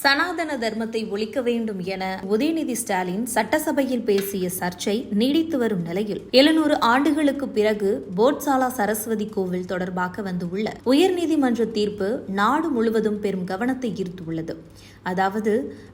சனாதன தர்மத்தை ஒழிக்க வேண்டும் என உதயநிதி ஸ்டாலின் சட்டசபையில் பேசிய சர்ச்சை நீடித்து வரும் நிலையில் 700 ஆண்டுகளுக்கு பிறகு போட்சாலா சரஸ்வதி கோவில் தொடர்பாக வந்துள்ள உயர்நீதிமன்ற தீர்ப்பு நாடு முழுவதும் பெரும் கவனத்தை ஈர்த்துள்ளது. அதாவது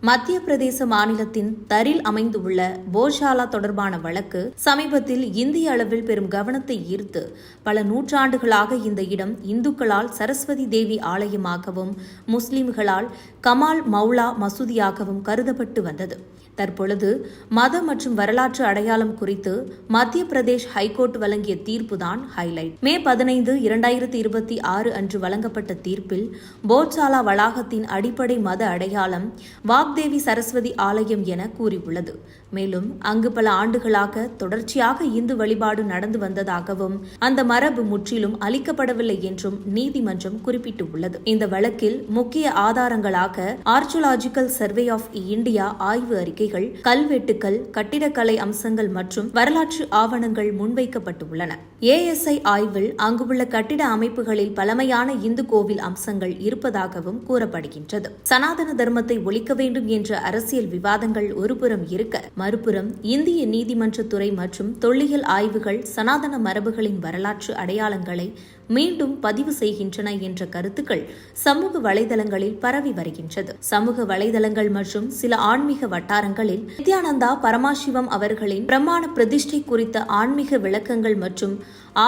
மத்திய பிரதேச மாநிலத்தின் தரில் அமைந்துள்ள போட்சாலா தொடர்பான வழக்கு சமீபத்தில் இந்திய அளவில் பெரும் கவனத்தை ஈர்த்து பல நூற்றாண்டுகளாக இந்த இடம் இந்துக்களால் சரஸ்வதி தேவி ஆலயமாகவும் முஸ்லிம்களால் கமால் மௌலா மசூதியாகவும் கருதப்பட்டு வந்தது. தற்பொழுது மத மற்றும் வரலாற்று அடையாளம் குறித்து மத்திய பிரதேஷ் ஹைகோர்ட் வழங்கிய தீர்ப்புதான் ஹைலைட். மே 15, 2026 அன்று வழங்கப்பட்ட தீர்ப்பில் போட்சாலா வளாகத்தின் அடிப்படை மத அடையாளம் வாக்தேவி சரஸ்வதி ஆலயம் என கூறியுள்ளது. மேலும் அங்கு பல ஆண்டுகளாக தொடர்ச்சியாக இந்து வழிபாடு நடந்து வந்ததாகவும் அந்த மரபு முற்றிலும் அளிக்கப்படவில்லை என்றும் நீதிமன்றம் குறிப்பிட்டுள்ளது. இந்த வழக்கில் முக்கிய ஆதாரங்களாக ஆர்ச்சியாலஜிக்கல் சர்வே ஆஃப் இந்தியா ஆய்வு அறிக்கைகள், கல்வெட்டுக்கள், கட்டிடக்கலை அம்சங்கள் மற்றும் வரலாற்று ஆவணங்கள் முன்வைக்கப்பட்டுள்ளன. ASI ஆய்வில் அங்குள்ள கட்டிட அமைப்புகளில் பழமையான இந்து கோவில் அம்சங்கள் இருப்பதாகவும் கூறப்படுகின்றது. சனாதன தர்மத்தை ஒழிக்க வேண்டும் என்ற அரசியல் விவாதங்கள் ஒருபுறம் இருக்க, மறுபுறம் இந்திய நீதிமன்றத்துறை மற்றும் தொல்லியல் ஆய்வுகள் சனாதன மரபுகளின் வரலாற்று அடையாளங்களை மீண்டும் பதிவு செய்கின்றன என்ற கருத்துக்கள் சமூக வலைதளங்களில் பரவி வருகின்றது. சமூக வலைதளங்கள் மற்றும் சில ஆன்மீக வட்டாரங்களில் நித்யானந்தா பரமாசிவம் அவர்களின் பிரமாண பிரதிஷ்டை குறித்த ஆன்மீக விளக்கங்கள் மற்றும்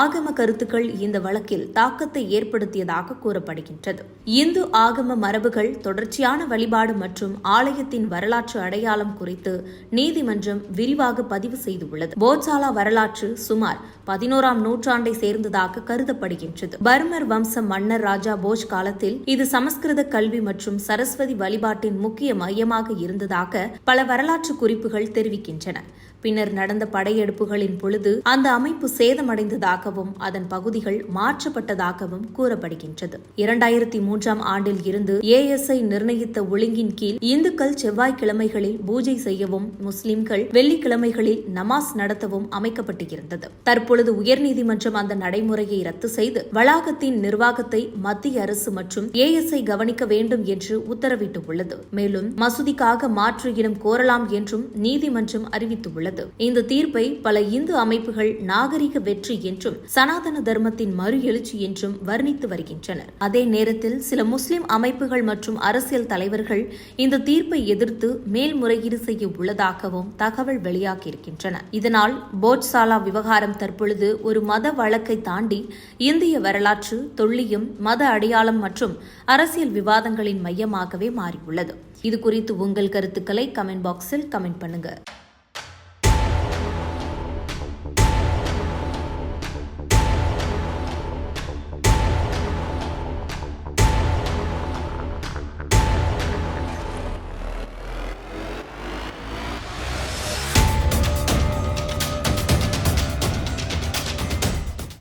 ஆகம கருத்துக்கள் இந்த வழக்கில் தாக்கத்தை ஏற்படுத்தியதாக கூறப்படுகின்றது. இந்து ஆகம மரபுகள், தொடர்ச்சியான வழிபாடு மற்றும் ஆலயத்தின் வரலாற்று அடையாளம் குறித்து நீதிமன்றம் விரிவாக பதிவு செய்துள்ளது. போட்சாலா வரலாற்று சுமார் 11ஆம் நூற்றாண்டை சேர்ந்ததாக கருதப்படுகின்றது. பர்மர் வம்ச மன்னர் ராஜா போஜ் காலத்தில் இது சமஸ்கிருத கல்வி மற்றும் சரஸ்வதி வழிபாட்டின் முக்கிய மையமாக இருந்ததாக பல வரலாற்று குறிப்புகள் தெரிவிக்கின்றன. பின்னர் நடந்த படையெடுப்புகளின் பொழுது அந்த அமைப்பு சேதமடைந்ததாகவும் அதன் பகுதிகள் மாற்றப்பட்டதாகவும் கூறப்படுகின்றது. 2003ஆம் ஆண்டில் இருந்து ASI நிர்ணயித்த ஒழுங்கின் கீழ் இந்துக்கள் செவ்வாய்க்கிழமைகளில் பூஜை செய்யவும், முஸ்லிம்கள் வெள்ளிக்கிழமைகளில் நமாஸ் நடத்தவும் அமைக்கப்பட்டிருந்தது. தற்பொழுது உயர்நீதிமன்றம் அந்த நடைமுறையை ரத்து செய்து வளாகத்தின் நிர்வாகத்தை மத்திய அரசு மற்றும் ASI கவனிக்க வேண்டும் என்று உத்தரவிட்டுள்ளது. மேலும் மசூதிக்காக மாற்று இடம் கோரலாம் என்றும் நீதிமன்றம் அறிவித்துள்ளது. இந்த தீர்ப்பை பல இந்து அமைப்புகள் நாகரிக வெற்றி என்றும் சனாதன தர்மத்தின் மறு எழுச்சி என்றும் வர்ணித்து வருகின்றனர். அதே நேரத்தில் சில முஸ்லிம் அமைப்புகள் மற்றும் அரசியல் தலைவர்கள் இந்த தீர்ப்பை எதிர்த்து மேல்முறையீடு செய்ய உள்ளதாகவும் தகவல் வெளியாகியிருக்கின்றன. இதனால் போட்சாலா விவகாரம் தற்பொழுது ஒரு மத வழக்கை தாண்டி இந்திய வரலாற்று, தொல்லியம், மத அடையாளம் மற்றும் அரசியல் விவாதங்களின் மையமாகவே மாறியுள்ளது. இது குறித்து உங்கள் கருத்துக்களை கமெண்ட் பாக்ஸில் கமெண்ட் பண்ணுங்க.